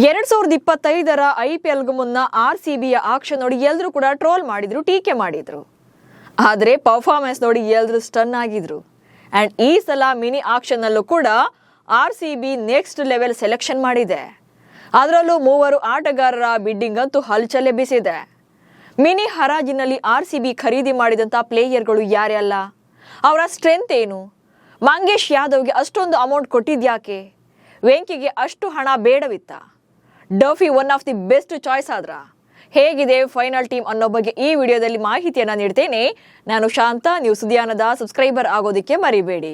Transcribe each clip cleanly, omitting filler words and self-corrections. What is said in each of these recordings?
2025 IPL ಮುನ್ನ RCBಯ action ನೋಡಿ ಎಲ್ಲರೂ ಕೂಡ ಟ್ರೋಲ್ ಮಾಡಿದ್ರು, ಟೀಕೆ ಮಾಡಿದ್ರು. ಆದರೆ ಪರ್ಫಾರ್ಮೆನ್ಸ್ ನೋಡಿ ಎಲ್ಲರೂ ಸ್ಟನ್ ಆಗಿದ್ರು. ಅಂಡ್ ಈ ಸಲ ಮಿನಿ ಆಕ್ಷನ್ ನಲ್ಲೂ ಕೂಡ RCB ನೆಕ್ಸ್ಟ್ ಲೆವೆಲ್ ಸೆಲೆಕ್ಷನ್ ಮಾಡಿದೆ. ಅದರಲ್ಲೂ 3 ಆಟಗಾರರ ಬಿಡ್ಡಿಂಗ್ ಅಂತೂ ಹಲ್ಚಲ್ ಎಬ್ಬಿಸಿದೆ. ಮಿನಿ ಹರಾಜಿನಲ್ಲಿ RCB ಖರೀದಿ ಮಾಡಿದಂತ ಪ್ಲೇಯರ್ಗಳು ಯಾರೆಲ್ಲ, ಅವರ ಸ್ಟ್ರೆಂತ್ ಏನು, ಮಂಗೇಶ್ ಯಾದವ್ಗೆ ಅಷ್ಟೊಂದು ಅಮೌಂಟ್ ಕೊಟ್ಟಿದ್ಯಾಕೆ, ವೆಂಕಿಗೆ ಅಷ್ಟು ಹಣ ಬೇಡವಿತ್ತ, Duffy one of the best choice ಆದ್ರ, ಹೇಗಿದೆ ಫೈನಲ್ ಟೀಮ್ ಅನ್ನೋ ಬಗ್ಗೆ ಈ ವಿಡಿಯೋದಲ್ಲಿ ಮಾಹಿತಿಯನ್ನ ನೀಡ್ತೇನೆ. ನಾನು ಶಾಂತ. ನೀವು ಸುದ್ದಿಯಾನದ ಸಬ್ಸ್ಕ್ರೈಬರ್ ಆಗೋದಕ್ಕೆ ಮರಿಬೇಡಿ.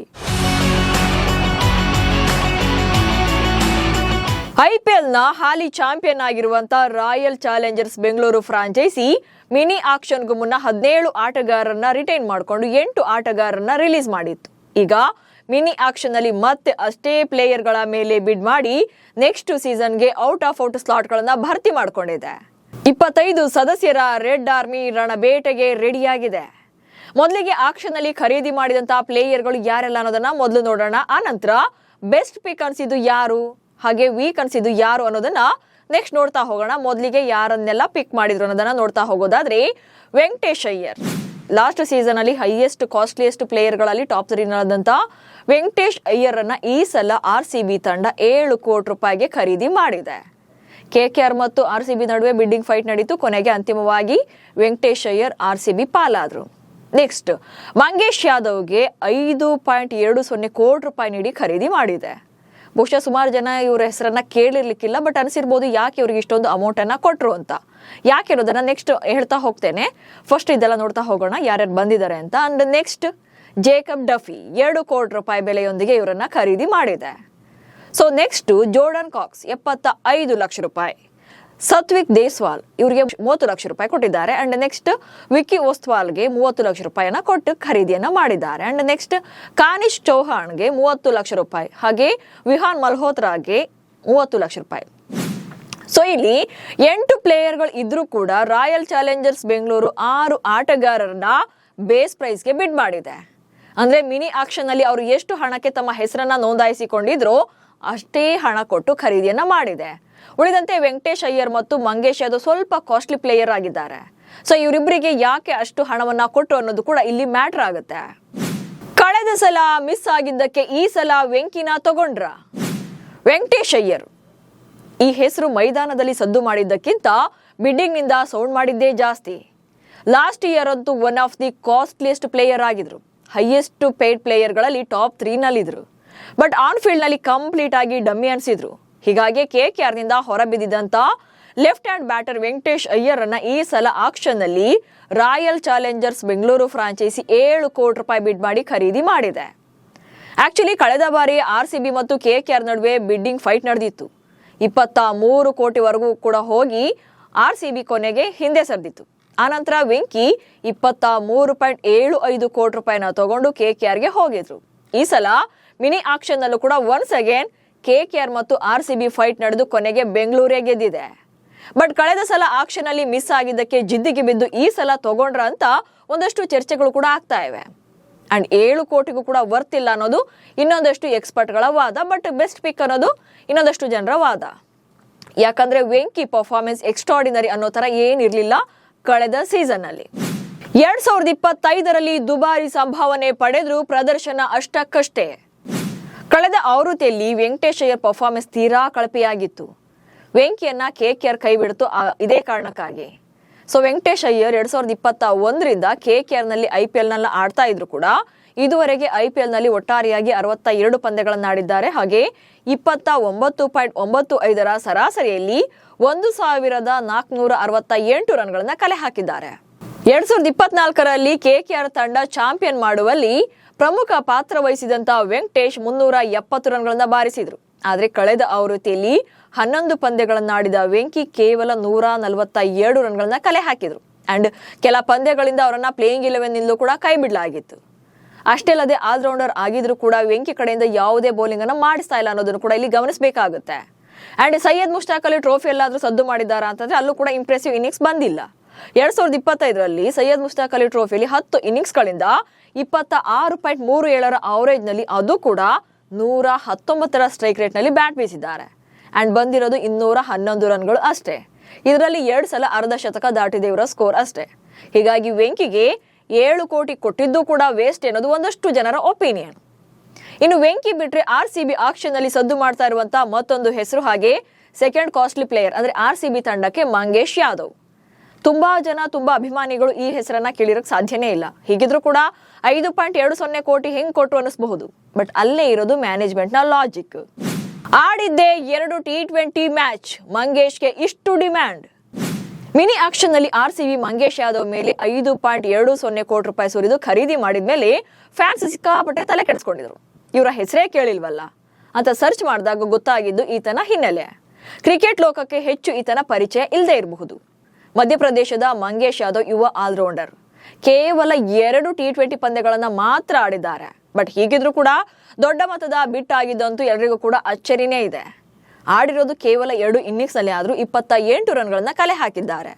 IPL ನ ಹಾಲಿ ಚಾಂಪಿಯನ್ ಆಗಿರುವಂತ royal challengers Bengaluru franchise mini ಆಕ್ಷನ್ಗೂ ಮುನ್ನ 17 ಆಟಗಾರರನ್ನ ರಿಟೈನ್ ಮಾಡಿಕೊಂಡು 8 ಆಟಗಾರರನ್ನ ರಿಲೀಸ್ ಮಾಡಿತ್ತು. ಈಗ ಮಿನಿ ಆಕ್ಷನ್ ನಲ್ಲಿ ಮತ್ತೆ ಅಷ್ಟೇ ಪ್ಲೇಯರ್ಗಳ ಮೇಲೆ ಬಿಡ್ ಮಾಡಿ ನೆಕ್ಸ್ಟ್ ಸೀಸನ್ಗೆ ಔಟ್ ಆಫ್ ಔಟ್ ಸ್ಲಾಟ್ಗಳನ್ನ ಭರ್ತಿ ಮಾಡಿಕೊಂಡಿದೆ. 25 ಸದಸ್ಯರ ರೆಡ್ ಆರ್ಮಿ ರಣಬೇಟೆಗೆ ರೆಡಿಯಾಗಿದೆ. ಮೊದಲಿಗೆ ಆಕ್ಷನ್ ನಲ್ಲಿ ಖರೀದಿ ಮಾಡಿದಂತಹ ಪ್ಲೇಯರ್ಗಳು ಯಾರೆಲ್ಲ ಅನ್ನೋದನ್ನ ಮೊದಲು ನೋಡೋಣ. ಆ ನಂತರ ಬೆಸ್ಟ್ ಪಿಕ್ ಅನ್ಸಿದ್ದು ಯಾರು, ಹಾಗೆ ವೀಕ್ ಅನ್ಸಿದ್ದು ಯಾರು ಅನ್ನೋದನ್ನ ನೆಕ್ಸ್ಟ್ ನೋಡ್ತಾ ಹೋಗೋಣ. ಮೊದಲಿಗೆ ಯಾರನ್ನೆಲ್ಲ ಪಿಕ್ ಮಾಡಿದ್ರು ಅನ್ನೋದನ್ನ ನೋಡ್ತಾ ಹೋಗೋದಾದ್ರೆ, ವೆಂಕಟೇಶ್ ಅಯ್ಯರ್ ಲಾಸ್ಟ್ ಸೀಸನ್ ಅಲ್ಲಿ ಹೈಯೆಸ್ಟ್ ಕಾಸ್ಟ್ಲಿಯೆಸ್ಟ್ ಪ್ಲೇಯರ್ಗಳಲ್ಲಿ ಟಾಪ್ 3 ನಡೆದಂತ ವೆಂಕಟೇಶ್ ಅಯ್ಯರ್ ಅನ್ನ ಈ ಸಲ RCB ತಂಡ 7 ಕೋಟಿ ರೂಪಾಯಿಗೆ ಖರೀದಿ ಮಾಡಿದೆ. KKR ಮತ್ತು RCB ನಡುವೆ ಬಿಡ್ಡಿಂಗ್ ಫೈಟ್ ನಡೀತು. ಕೊನೆಗೆ ಅಂತಿಮವಾಗಿ ವೆಂಕಟೇಶ್ ಅಯ್ಯರ್ RCB ಪಾಲಾದ್ರು. ನೆಕ್ಸ್ಟ್ ಮಂಗೇಶ್ ಯಾದವ್ಗೆ 5.20 ಕೋಟಿ ರೂಪಾಯಿ ನೀಡಿ ಖರೀದಿ ಮಾಡಿದೆ. ಬಹುಶಃ ಸುಮಾರು ಜನ ಇವ್ರ ಹೆಸರನ್ನ ಕೇಳಿರ್ಲಿಕ್ಕಿಲ್ಲ, ಬಟ್ ಅನಿಸಿರ್ಬೋದು ಯಾಕೆ ಇವ್ರಿಗೆ ಇಷ್ಟೊಂದು ಅಮೌಂಟ್ ಅನ್ನ ಕೊಟ್ರು ಅಂತ. ಯಾಕೆ ಇರೋದನ್ನ ನೆಕ್ಸ್ಟ್ ಹೇಳ್ತಾ ಹೋಗ್ತೇನೆ. ಫಸ್ಟ್ ಇದೆಲ್ಲ ನೋಡ್ತಾ ಹೋಗೋಣ ಯಾರ್ಯಾರು ಬಂದಿದ್ದಾರೆ ಅಂತ. ಅಂಡ್ ನೆಕ್ಸ್ಟ್ ಜೇಕಬ್ ಡಫಿ 2 ಕೋಟಿ ರೂಪಾಯಿ ಬೆಲೆಯೊಂದಿಗೆ ಇವರನ್ನ ಖರೀದಿ ಮಾಡಿದೆ. So next Jordan Cox 75 lakh ರೂಪಾಯಿ, ಸತ್ವಿಕ್ ದೇಸ್ವಾಲ್ ಇವರಿಗೆ 30 ಲಕ್ಷ ರೂಪಾಯಿ ಕೊಟ್ಟಿದ್ದಾರೆ. ಅಂಡ್ ನೆಕ್ಸ್ಟ್ ವಿಕ್ಕಿ ಓಸ್ವಾಲ್ಗೆ 30 ಲಕ್ಷ ರೂಪಾಯಿಯನ್ನ ಕೊಟ್ಟು ಖರೀದಿಯನ್ನ ಮಾಡಿದ್ದಾರೆ. ಅಂಡ್ ನೆಕ್ಸ್ಟ್ ಕಾನಿಶ್ ಚೌಹಾಣ್ಗೆ 30 ಲಕ್ಷ ರೂಪಾಯಿ, ಹಾಗೆ ವಿಹಾನ್ ಮಲ್ಹೋತ್ರಾಗೆ 30 ಲಕ್ಷ ರೂಪಾಯಿ. ಸೊ ಇಲ್ಲಿ 8 ಪ್ಲೇಯರ್ಗಳು ಇದ್ರೂ ಕೂಡ ರಾಯಲ್ ಚಾಲೆಂಜರ್ಸ್ ಬೆಂಗಳೂರು 6 ಆಟಗಾರರನ್ನ ಬೇಸ್ ಪ್ರೈಸ್ಗೆ ಬಿಡ್ ಮಾಡಿದೆ. ಅಂದ್ರೆ ಮಿನಿ ಆಕ್ಷನ್ ನಲ್ಲಿ ಅವರು ಎಷ್ಟು ಹಣಕ್ಕೆ ತಮ್ಮ ಹೆಸರನ್ನ ನೋಂದಾಯಿಸಿಕೊಂಡಿದ್ರು ಅಷ್ಟೇ ಹಣ ಕೊಟ್ಟು ಖರೀದಿಯನ್ನ ಮಾಡಿದೆ. ಉಳಿದಂತೆ ವೆಂಕಟೇಶ್ ಅಯ್ಯರ್ ಮತ್ತು ಮಂಗೇಶ್ ಯಾದವ್ ಸ್ವಲ್ಪ ಕಾಸ್ಟ್ಲಿ ಪ್ಲೇಯರ್ ಆಗಿದ್ದಾರೆ. ಸೊ ಇವರಿಬ್ಬರಿಗೆ ಯಾಕೆ ಅಷ್ಟು ಹಣವನ್ನ ಕೊಟ್ಟರು ಅನ್ನೋದು ಕೂಡ ಇಲ್ಲಿ ಮ್ಯಾಟರ್ ಆಗುತ್ತೆ. ಕಳೆದ ಸಲ ಮಿಸ್ ಆಗಿದ್ದಕ್ಕೆ ಈ ಸಲ ವೆಂಕಿನ ತಗೊಂಡ್ರ. ವೆಂಕಟೇಶ್ ಅಯ್ಯರ್ ಈ ಹೆಸರು ಮೈದಾನದಲ್ಲಿ ಸದ್ದು ಮಾಡಿದ್ದಕ್ಕಿಂತ ಬಿಡ್ಡಿಂಗ್ ನಿಂದ ಸೌಂಡ್ ಮಾಡಿದ್ದೇ ಜಾಸ್ತಿ. ಲಾಸ್ಟ್ ಇಯರ್ ಅಂತೂ one of the costliest player ಆಗಿದ್ರು. ಹೈಯೆಸ್ಟ್ ಪೇಯ್ಡ್ ಪ್ಲೇಯರ್ಗಳಲ್ಲಿ ಟಾಪ್ 3 ನಲ್ಲಿದ್ರು. ಬಟ್ ಆನ್ ಫೀಲ್ಡ್ ನಲ್ಲಿ ಕಂಪ್ಲೀಟ್ ಆಗಿ ಡಮ್ಮಿ ಅನ್ಸಿದ್ರು. ಹೀಗಾಗಿ KKR ನಿಂದ ಹೊರಬಿದ್ದಿದ್ದಂತ left hand batter Venkatesh Iyer ಅನ್ನ ಈ ಸಲ ಆಕ್ಷನ್ ನಲ್ಲಿ ರಾಯಲ್ ಚಾಲೆಂಜರ್ಸ್ ಬೆಂಗಳೂರು ಫ್ರಾಂಚೈಸಿ 7 ಕೋಟಿ ರೂಪಾಯಿ ಬಿಡ್ ಮಾಡಿ ಖರೀದಿ ಮಾಡಿದೆ. ಆಕ್ಚುಲಿ ಕಳೆದ ಬಾರಿ RCB ಮತ್ತು KKR ನಡುವೆ ಬಿಡ್ಡಿಂಗ್ ಫೈಟ್ ನಡೆದಿತ್ತು. 23 ಕೋಟಿವರೆಗೂ ಕೂಡ ಹೋಗಿ RCB ಕೊನೆಗೆ ಹಿಂದೆ ಸರಿದಿತ್ತು. ಆನಂತರ ವೆಂಕಿ 23.75 ಕೋಟಿ ರೂಪಾಯಿನ ತಗೊಂಡು KKRಗೆ ಹೋಗಿದ್ರು. ಈ ಸಲ ಮಿನಿ ಆಕ್ಷನ್ ನಲ್ಲೂ ಕೂಡ ಒನ್ಸ್ ಅಗೇನ್ KKR ಮತ್ತು RCB ಫೈಟ್ ನಡೆದು ಕೊನೆಗೆ ಬೆಂಗಳೂರೇ ಗೆದ್ದಿದೆ. ಬಟ್ ಕಳೆದ ಸಲ ಆಕ್ಷನ್ ಅಲ್ಲಿ ಮಿಸ್ ಆಗಿದ್ದಕ್ಕೆ ಜಿದ್ದಿಗೆ ಬಿದ್ದು ಈ ಸಲ ತಗೊಂಡ್ರ ಅಂತ ಒಂದಷ್ಟು ಚರ್ಚೆಗಳು ಕೂಡ ಆಗ್ತಾ ಇವೆ. ಅಂಡ್ 7 ಕೋಟಿಗೂ ಕೂಡ ವರ್ತ್ ಇಲ್ಲ ಅನ್ನೋದು ಇನ್ನೊಂದಷ್ಟು ಎಕ್ಸ್ಪರ್ಟ್ಗಳ ವಾದ. ಬಟ್ ಬೆಸ್ಟ್ ಪಿಕ್ ಅನ್ನೋದು ಇನ್ನೊಂದಷ್ಟು ಜನರ ವಾದ. ಯಾಕಂದ್ರೆ ವೆಂಕಿ ಪರ್ಫಾರ್ಮೆನ್ಸ್ ಎಕ್ಸ್ಟ್ರಾರ್ಡಿನರಿ ಅನ್ನೋ ತರ ಏನಿರ್ಲಿಲ್ಲ ಕಳೆದ ಸೀಸನ್ ಅಲ್ಲಿ. 2025ರಲ್ಲಿ ದುಬಾರಿ ಸಂಭಾವನೆ ಪಡೆದ್ರು, ಪ್ರದರ್ಶನ ಅಷ್ಟಕ್ಕಷ್ಟೇ. ಕಳೆದ ಆವೃತ್ತಿಯಲ್ಲಿ ವೆಂಕಟೇಶ್ ಅಯ್ಯರ್ ಪರ್ಫಾರ್ಮೆನ್ಸ್ ತೀರಾ ಕಳಪೆಯಾಗಿತ್ತು. ವೆಂಕಿಯನ್ನ KKR ಕೈ ಬಿಡ್ತು ಇದೇ ಕಾರಣಕ್ಕಾಗಿ. ಸೊ ವೆಂಕಟೇಶ್ ಅಯ್ಯರ್ 2021ರಿಂದ KKR ನಲ್ಲಿ IPL ನಲ್ಲಿ ಆಡ್ತಾ ಇದ್ರು ಕೂಡ ಇದುವರೆಗೆ IPL ನಲ್ಲಿ ಒಟ್ಟಾರೆಯಾಗಿ 62 ಪಂದ್ಯಗಳನ್ನು ಆಡಿದ್ದಾರೆ. ಹಾಗೆ 29.95ರ ಸರಾಸರಿಯಲ್ಲಿ 1468 ರನ್ಗಳನ್ನ ಕಲೆ ಹಾಕಿದ್ದಾರೆ. 2024ರಲ್ಲಿ KKR ತಂಡ ಚಾಂಪಿಯನ್ ಮಾಡುವಲ್ಲಿ ಪ್ರಮುಖ ಪಾತ್ರ ವಹಿಸಿದಂತ ವೆಂಕಟೇಶ್ 370 ರನ್ಗಳನ್ನ ಬಾರಿಸಿದ್ರು. ಆದ್ರೆ ಕಳೆದ ಆವೃತ್ತಿಯಲ್ಲಿ 11 ಪಂದ್ಯಗಳನ್ನಾಡಿದ ವೆಂಕಿ ಕೇವಲ 147 ರನ್ಗಳನ್ನ ಕಲೆ ಹಾಕಿದ್ರು. ಅಂಡ್ ಕೆಲ ಪಂದ್ಯಗಳಿಂದ ಅವರನ್ನ ಪ್ಲೇಯಿಂಗ್ 11 ನಿಂದಲೂ ಕೂಡ ಕೈ ಬಿಡಲಾಗಿತ್ತು. ಅಷ್ಟೇ ಅಲ್ಲದೆ ಆಲ್ರೌಂಡರ್ ಆಗಿದ್ರು ಕೂಡ ವೆಂಕಿ ಕಡೆಯಿಂದ ಯಾವುದೇ ಬೌಲಿಂಗ್ ಅನ್ನ ಮಾಡಿಸ್ತಾ ಇಲ್ಲ ಅನ್ನೋದನ್ನು ಕೂಡ ಇಲ್ಲಿ ಗಮನಿಸಬೇಕಾಗುತ್ತೆ. ಅಂಡ್ ಸೈಯದ್ ಮುಷ್ತಾಕ್ ಅಲಿ ಟ್ರೋಫಿ ಎಲ್ಲಾದ್ರೂ ಸದ್ದು ಮಾಡಿದಾರಾ ಅಂತಂದ್ರೆ ಅಲ್ಲೂ ಕೂಡ ಇಂಪ್ರೆಸಿವ್ ಇನ್ನಿಂಗ್ಸ್ ಬಂದಿಲ್ಲ. 2025ರಲ್ಲಿ ಸೈಯದ್ ಮುಷ್ತಾಕ್ ಅಲಿ ಟ್ರೋಫಿಯಲ್ಲಿ 10 ಇನ್ನಿಂಗ್ಸ್ ಗಳಿಂದ 26.37ರ ಅವರೇಜ್ ನಲ್ಲಿ, ಅದು ಕೂಡ 119ರ ಸ್ಟ್ರೈಕ್ ರೇಟ್ ನಲ್ಲಿ ಬ್ಯಾಟ್ ಬೀಸಿದ್ದಾರೆ. ಅಂಡ್ ಬಂದಿರೋದು 211 ರನ್ಗಳು ಅಷ್ಟೇ. ಇದರಲ್ಲಿ 2 ಸಲ ಅರ್ಧ ಶತಕ ದಾಟಿದೆ ಇವರ ಸ್ಕೋರ್ ಅಷ್ಟೇ. ಹೀಗಾಗಿ ವೆಂಕಿಗೆ 7 ಕೋಟಿ ಕೊಟ್ಟಿದ್ದು ಕೂಡ ವೇಸ್ಟ್ ಅನ್ನೋದು ಒಂದಷ್ಟು ಜನರ ಒಪಿನಿಯನ್. ಇನ್ನು ವೆಂಕಿ ಬಿಟ್ರೆ RCB ಆಕ್ಷನ್ ನಲ್ಲಿ ಸದ್ದು ಮಾಡ್ತಾ ಇರುವಂತಹ ಮತ್ತೊಂದು ಹೆಸರು, ಹಾಗೆ ಸೆಕೆಂಡ್ ಕಾಸ್ಟ್ಲಿ ಪ್ಲೇಯರ್ ಅಂದ್ರೆ RCB ತಂಡಕ್ಕೆ ಮಂಗೇಶ್ ಯಾದವ್. ತುಂಬಾ ಅಭಿಮಾನಿಗಳು ಈ ಹೆಸರನ್ನ ಕೇಳಿರಕ್ ಸಾಧ್ಯನೇ ಇಲ್ಲ. ಹೀಗಿದ್ರು ಕೂಡ 5.20 ಕೋಟಿ ಹೆಂಗ್ ಕೊಟ್ಟು ಅನಿಸಬಹುದು. ಬಟ್ ಅಲ್ಲೇ ಇರೋದು ಮ್ಯಾನೇಜ್ಮೆಂಟ್ ನ ಲಾಜಿಕ್. ಆಡಿದ್ದೆ 2 T20 ಮ್ಯಾಚ್, ಮಂಗೇಶ್ಗೆ ಇಷ್ಟು ಡಿಮ್ಯಾಂಡ್. ಮಿನಿ ಆಕ್ಷನ್ ನಲ್ಲಿ RCB ಮಂಗೇಶ್ ಯಾದವ್ ಮೇಲೆ 5.20 ಕೋಟಿ ರೂಪಾಯಿ ಸುರಿದು ಖರೀದಿ ಮಾಡಿದ್ಮೇಲೆ ಫ್ಯಾನ್ಸ್ ಸಿಕ್ಕಾಪಟ್ಟೆ ತಲೆ ಕೆಡಿಸ್ಕೊಂಡಿದ್ರು. ಇವರ ಹೆಸರೇ ಕೇಳಿಲ್ವಲ್ಲ ಅಂತ ಸರ್ಚ್ ಮಾಡಿದಾಗ ಗೊತ್ತಾಗಿದ್ದು ಈತನ ಹಿನ್ನೆಲೆ. ಕ್ರಿಕೆಟ್ ಲೋಕಕ್ಕೆ ಹೆಚ್ಚು ಈತನ ಪರಿಚಯ ಇಲ್ಲದೆ ಇರಬಹುದು. ಮಧ್ಯಪ್ರದೇಶದ ಮಂಗೇಶ್ ಯಾದವ್ ಯುವ ಆಲ್ರೌಂಡರ್. ಕೇವಲ 2 T20 ಪಂದ್ಯಗಳನ್ನ ಮಾತ್ರ ಆಡಿದ್ದಾರೆ. ಬಟ್ ಹೀಗಿದ್ರು ಕೂಡ ದೊಡ್ಡ ಮೊತ್ತದ ಬಿಟ್ ಆಗಿದ್ದಂತೂ ಎಲ್ರಿಗೂ ಕೂಡ ಅಚ್ಚರಿನೇ ಇದೆ. ಆಡಿರೋದು ಕೇವಲ 2 ಇನ್ನಿಂಗ್ಸ್ ನಲ್ಲಿ ಆದ್ರೂ 28 ರನ್ಗಳನ್ನ ಕಲೆ ಹಾಕಿದ್ದಾರೆ.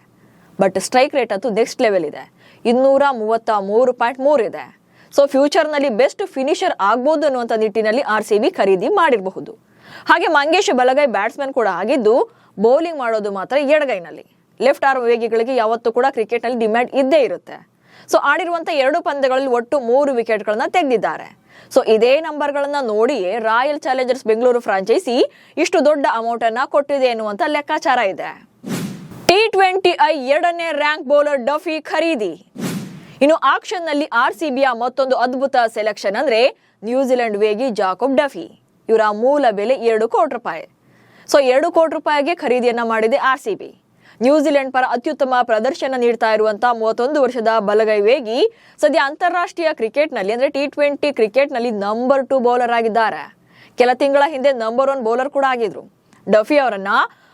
ಬಟ್ ಸ್ಟ್ರೈಕ್ ರೇಟ್ ಅಂತೂ ನೆಕ್ಸ್ಟ್ ಲೆವೆಲ್ ಇದೆ, 233.3 ಇದೆ. ಸೊ ಫ್ಯೂಚರ್ ನಲ್ಲಿ ಬೆಸ್ಟ್ ಫಿನಿಶರ್ ಆಗ್ಬೋದು ಅನ್ನುವಂತ ನಿಟ್ಟಿನಲ್ಲಿ RCB ಖರೀದಿ ಮಾಡಿರಬಹುದು. ಹಾಗೆ ಮಂಗೇಶ್ ಬಲಗೈ ಬ್ಯಾಟ್ಸ್ಮನ್ ಕೂಡ ಆಗಿದ್ದು ಬೌಲಿಂಗ್ ಮಾಡೋದು ಮಾತ್ರ ಎಡಗೈನಲ್ಲಿ. ಲೆಫ್ಟ್ ಆರ್ಮ್ ವೇಗಿಗಳಿಗೆ ಯಾವತ್ತೂ ಕೂಡ ಕ್ರಿಕೆಟ್ ನಲ್ಲಿ ಡಿಮ್ಯಾಂಡ್ ಇದ್ದೇ ಇರುತ್ತೆ. ಸೊ ಆಡಿರುವಂತ 2 ಪಂದ್ಯಗಳಲ್ಲಿ ಒಟ್ಟು 3 ವಿಕೆಟ್ಗಳನ್ನ ತೆಗೆದಿದ್ದಾರೆ. ಸೊ ಇದೇ ನಂಬರ್ಗಳನ್ನ ನೋಡಿಯೇ ರಾಯಲ್ ಚಾಲೆಂಜರ್ಸ್ ಬೆಂಗಳೂರು ಫ್ರಾಂಚೈಸಿ ಇಷ್ಟು ದೊಡ್ಡ ಅಮೌಂಟ್ ಅನ್ನ ಕೊಟ್ಟಿದೆ ಎನ್ನುವಂತ ಲೆಕ್ಕಾಚಾರ ಇದೆ. T20I 2ನೇ ರ್ಯಾಂಕ್ ಬೌಲರ್ ಡಫಿ ಖರೀದಿ. ಇನ್ನು ಆಕ್ಷನ್ ನಲ್ಲಿ RCBಯ ಮತ್ತೊಂದು ಅದ್ಭುತ ಸೆಲೆಕ್ಷನ್ ಅಂದ್ರೆ ನ್ಯೂಜಿಲೆಂಡ್ ವೇಗಿ ಜಾಕೋಬ್ ಡಫಿ. ಇವರ ಮೂಲ ಬೆಲೆ 2 ಕೋಟಿ ರೂಪಾಯಿ. ಸೊ 2 ಕೋಟಿ ರೂಪಾಯಿಗೆ ಖರೀದಿಯನ್ನ ಮಾಡಿದೆ RCB. ನ್ಯೂಜಿಲೆಂಡ್ ಪರ ಅತ್ಯುತ್ತಮ ಪ್ರದರ್ಶನ ನೀಡ್ತಾ ಇರುವಂತಹ 31 ವರ್ಷದ ಬಲಗೈ ವೇಗಿ ಸದ್ಯ ಅಂತಾರಾಷ್ಟ್ರೀಯ ಕ್ರಿಕೆಟ್ ನಲ್ಲಿ ಅಂದ್ರೆ T20 ಕ್ರಿಕೆಟ್ ನಲ್ಲಿ ನಂಬರ್ 2 ಬೌಲರ್ ಆಗಿದ್ದಾರೆ. ಕೆಲ ತಿಂಗಳ ಹಿಂದೆ ನಂಬರ್ 1 ಬೌಲರ್ ಕೂಡ ಆಗಿದ್ರು. ಡಫಿ ಅವರನ್ನ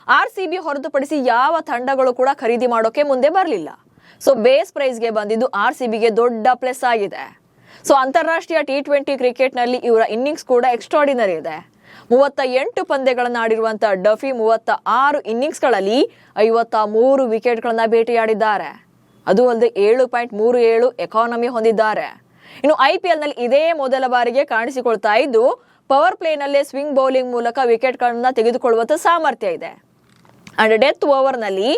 RCB ಹೊರತುಪಡಿಸಿ ಯಾವ ತಂಡಗಳು ಕೂಡ ಖರೀದಿ ಮಾಡೋಕೆ ಮುಂದೆ ಬರಲಿಲ್ಲ. ಸೊ ಬೇಸ್ ಪ್ರೈಸ್ಗೆ ಬಂದಿದ್ದು RCBಗೆ ದೊಡ್ಡ ಪ್ಲಸ್ ಆಗಿದೆ. ಸೊ ಅಂತಾರಾಷ್ಟ್ರೀಯ T20 ಕ್ರಿಕೆಟ್ ನಲ್ಲಿ ಇವರ ಇನ್ನಿಂಗ್ಸ್ ಕೂಡ ಎಕ್ಸ್ಟ್ರಾರ್ಡಿನರಿ ಇದೆ. 38 ಪಂದ್ಯಗಳನ್ನು ಆಡಿರುವಂತಹ ಡಫಿ 36 ಇನ್ನಿಂಗ್ಸ್ಗಳಲ್ಲಿ 53 ವಿಕೆಟ್ಗಳನ್ನ ಬೇಟೆಯಾಡಿದ್ದಾರೆ. ಅದು ಅಲ್ಲದೆ 7.37 ಎಕಾನಮಿ ಹೊಂದಿದ್ದಾರೆ. ಇನ್ನು IPL ನಲ್ಲಿ ಇದೇ ಮೊದಲ ಬಾರಿಗೆ ಕಾಣಿಸಿಕೊಳ್ತಾ ಇದ್ದು ಪವರ್ ಪ್ಲೇ ನಲ್ಲೇ ಸ್ವಿಂಗ್ ಬೌಲಿಂಗ್ ಮೂಲಕ ವಿಕೆಟ್ಗಳನ್ನ ತೆಗೆದುಕೊಳ್ಳುವಂತ ಸಾಮರ್ಥ್ಯ ಇದೆ. ಅಂಡ್ ಡೆತ್ ಓವರ್ ನಲ್ಲಿ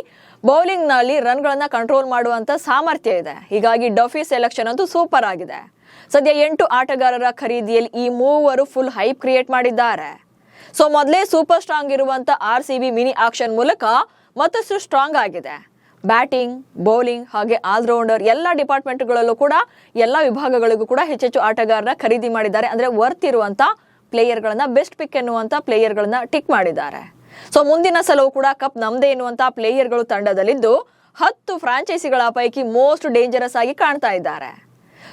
ಬೌಲಿಂಗ್ ನಲ್ಲಿ ರನ್ಗಳನ್ನ ಕಂಟ್ರೋಲ್ ಮಾಡುವಂತ ಸಾಮರ್ಥ್ಯ ಇದೆ. ಹೀಗಾಗಿ ಡಫಿ ಸೆಲೆಕ್ಷನ್ ಅಂತೂ ಸೂಪರ್ ಆಗಿದೆ. ಸದ್ಯ 8 ಆಟಗಾರರ ಖರೀದಿಯಲ್ಲಿ ಈ ಮೂವರು ಫುಲ್ ಹೈಪ್ ಕ್ರಿಯೇಟ್ ಮಾಡಿದ್ದಾರೆ. ಸೊ ಮೊದಲೇ ಸೂಪರ್ ಸ್ಟ್ರಾಂಗ್ ಇರುವಂತ RCB ಮಿನಿ ಆಕ್ಷನ್ ಮೂಲಕ ಮತ್ತಷ್ಟು ಸ್ಟ್ರಾಂಗ್ ಆಗಿದೆ. ಬ್ಯಾಟಿಂಗ್, ಬೌಲಿಂಗ್ ಹಾಗೆ ಆಲ್ರೌಂಡರ್ ಎಲ್ಲ ಡಿಪಾರ್ಟ್ಮೆಂಟ್ಗಳಲ್ಲೂ ಕೂಡ ಎಲ್ಲ ವಿಭಾಗಗಳಿಗೂ ಕೂಡ ಹೆಚ್ಚೆಚ್ಚು ಆಟಗಾರರ ಖರೀದಿ ಮಾಡಿದ್ದಾರೆ. ಅಂದ್ರೆ ವರ್ತ್ ಇರುವಂತ ಪ್ಲೇಯರ್ಗಳನ್ನ, ಬೆಸ್ಟ್ ಪಿಕ್ ಎನ್ನುವಂತ ಪ್ಲೇಯರ್ಗಳನ್ನ ಟಿಕ್ ಮಾಡಿದ್ದಾರೆ. ಸೊ ಮುಂದಿನ ಸಲವೂ ಕೂಡ ಕಪ್ ನಮ್ದೇ ಎನ್ನುವಂತ ಪ್ಲೇಯರ್ಗಳು ತಂಡದಲ್ಲಿದ್ದು 10 ಫ್ರಾಂಚೈಸಿಗಳ ಪೈಕಿ ಮೋಸ್ಟ್ ಡೇಂಜರಸ್ ಆಗಿ ಕಾಣ್ತಾ ಇದ್ದಾರೆ.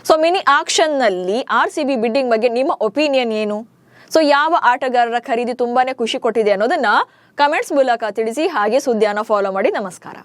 ಸೊ ಮಿನಿ ಆಕ್ಷನ್ ನಲ್ಲಿ RCB ಬಿಡ್ಡಿಂಗ್ ಬಗ್ಗೆ ನಿಮ್ಮ ಒಪಿನಿಯನ್ ಏನು? ಸೊ ಯಾವ ಆಟಗಾರರ ಖರೀದಿ ತುಂಬಾನೇ ಖುಷಿ ಕೊಟ್ಟಿದೆ ಅನ್ನೋದನ್ನ ಕಮೆಂಟ್ಸ್ ಮೂಲಕ ತಿಳಿಸಿ. ಹಾಗೆ ಸುದ್ದಿಯನ್ನ ಫಾಲೋ ಮಾಡಿ. ನಮಸ್ಕಾರ.